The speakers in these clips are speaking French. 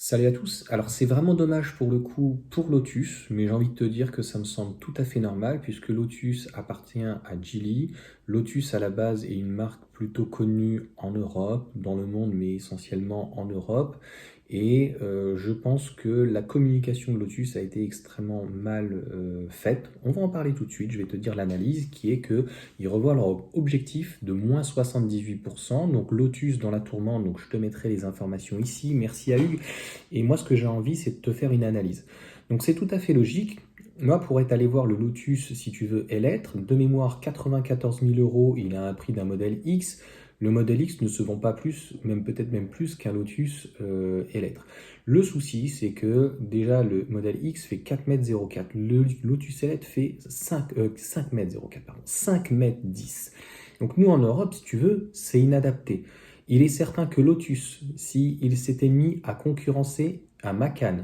Salut à tous. Alors c'est vraiment dommage pour le coup pour Lotus, mais j'ai envie de te dire que ça me semble tout à fait normal puisque Lotus appartient à Geely. Lotus à la base est une marque plutôt connue en Europe, dans le monde, mais essentiellement en Europe. Et je pense que la communication de Lotus a été extrêmement mal faite. On va en parler tout de suite. Je vais te dire l'analyse qui est que ils revoient leur objectif de moins 78%. Donc Lotus dans la tourmente, donc je te mettrai les informations ici. Merci à Hugues. Et moi, ce que j'ai envie, c'est de te faire une analyse. Donc c'est tout à fait logique. Moi, pour être allé voir le Lotus, si tu veux, L-être, de mémoire 94 000 euros, il a un prix d'un modèle X. Le modèle X ne se vend pas plus, même peut-être même plus qu'un Lotus L-être. Le souci, c'est que déjà le modèle X fait 4,04 m. Le Lotus L-être fait 5,04 m, pardon, 5,10 m. Donc nous, en Europe, si tu veux, c'est inadapté. Il est certain que Lotus, s'il s'était mis à concurrencer un Macan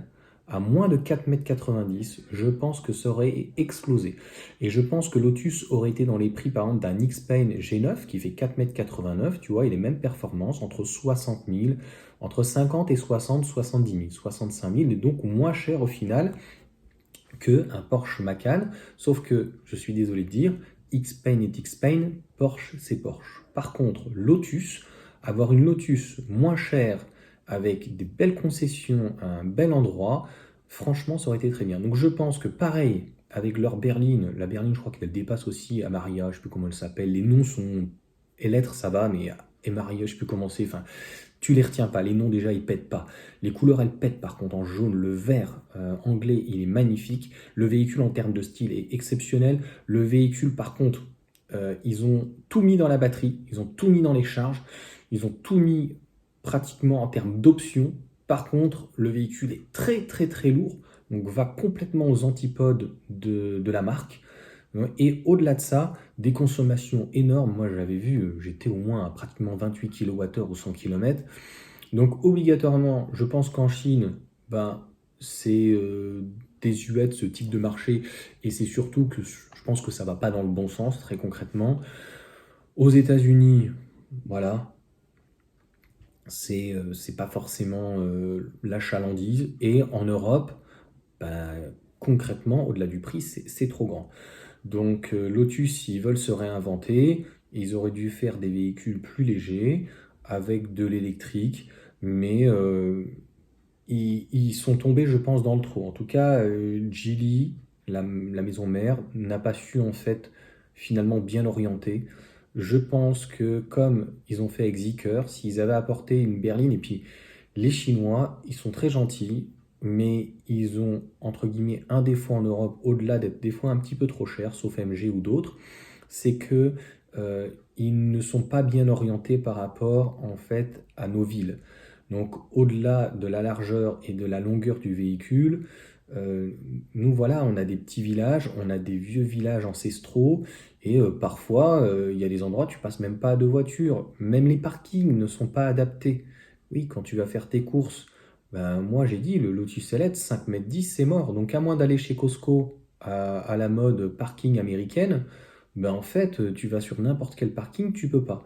à moins de 4,90 m, je pense que ça aurait explosé. Et je pense que Lotus aurait été dans les prix, par exemple, d'un X-Pain G9 qui fait 4,89 m, tu vois, il a les mêmes performances, entre 60 000, entre 50 et 60, 70 000, 65 000, et donc moins cher au final qu'un Porsche Macan. Sauf que, je suis désolé de dire, X-Pain est X-Pain, Porsche c'est Porsche. Par contre, Lotus, avoir une Lotus moins chère avec des belles concessions à un bel endroit, franchement, ça aurait été très bien. Donc je pense que pareil, avec leur berline, la berline, je crois qu'elle dépasse aussi à Maria, je ne sais plus comment elle s'appelle, les noms sont... Et lettres, ça va, mais et Maria, je ne sais plus comment c'est, enfin, tu les retiens pas, les noms déjà ils pètent pas. Les couleurs elles pètent par contre en jaune, le vert anglais il est magnifique. Le véhicule en termes de style est exceptionnel. Le véhicule par contre, ils ont tout mis dans la batterie, ils ont tout mis dans les charges, ils ont tout mis pratiquement en termes d'options. Par contre, le véhicule est très très très lourd, donc va complètement aux antipodes de la marque. Et au-delà de ça, des consommations énormes. Moi, j'avais vu, j'étais au moins à pratiquement 28 kWh au 100 km. Donc, obligatoirement, je pense qu'en Chine, ben, c'est désuète ce type de marché. Et c'est surtout que je pense que ça va pas dans le bon sens, très concrètement. Aux États-Unis, voilà, c'est pas forcément la chalandise. Et en Europe, ben, concrètement, au-delà du prix, c'est trop grand. Donc Lotus, s'ils veulent se réinventer, ils auraient dû faire des véhicules plus légers, avec de l'électrique, mais ils sont tombés, je pense, dans le trou. En tout cas, Geely, la maison mère, n'a pas su en fait finalement bien orienter. Je pense que comme ils ont fait avec Zeekr, s'ils avaient apporté une berline, et puis les Chinois, ils sont très gentils, mais ils ont, entre guillemets, un défaut en Europe, au-delà d'être des fois un petit peu trop chers, sauf MG ou d'autres, c'est que ils ne sont pas bien orientés par rapport, en fait, à nos villes. Donc, au-delà de la largeur et de la longueur du véhicule, euh, nous, voilà, on a des petits villages, on a des vieux villages ancestraux, et parfois, il y a des endroits, tu passes même pas à deux voitures. Même les parkings ne sont pas adaptés. Oui, quand tu vas faire tes courses, ben, moi j'ai dit, le Lotus Elite, 5,10 m, c'est mort. Donc à moins d'aller chez Costco à la mode parking américaine, ben, en fait, tu vas sur n'importe quel parking, tu peux pas.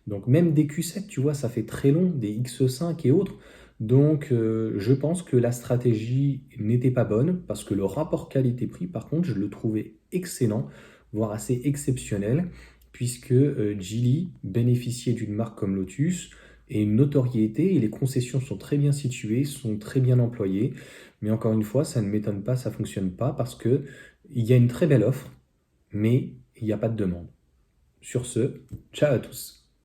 Donc même des Q7, tu vois, ça fait très long, des X5 et autres. Donc je pense que la stratégie n'était pas bonne, parce que le rapport qualité-prix, par contre, je le trouvais excellent, voire assez exceptionnel, puisque Geely bénéficiait d'une marque comme Lotus et une notoriété, et les concessions sont très bien situées, sont très bien employées. Mais encore une fois, ça ne m'étonne pas, ça ne fonctionne pas, parce que il y a une très belle offre, mais il n'y a pas de demande. Sur ce, ciao à tous.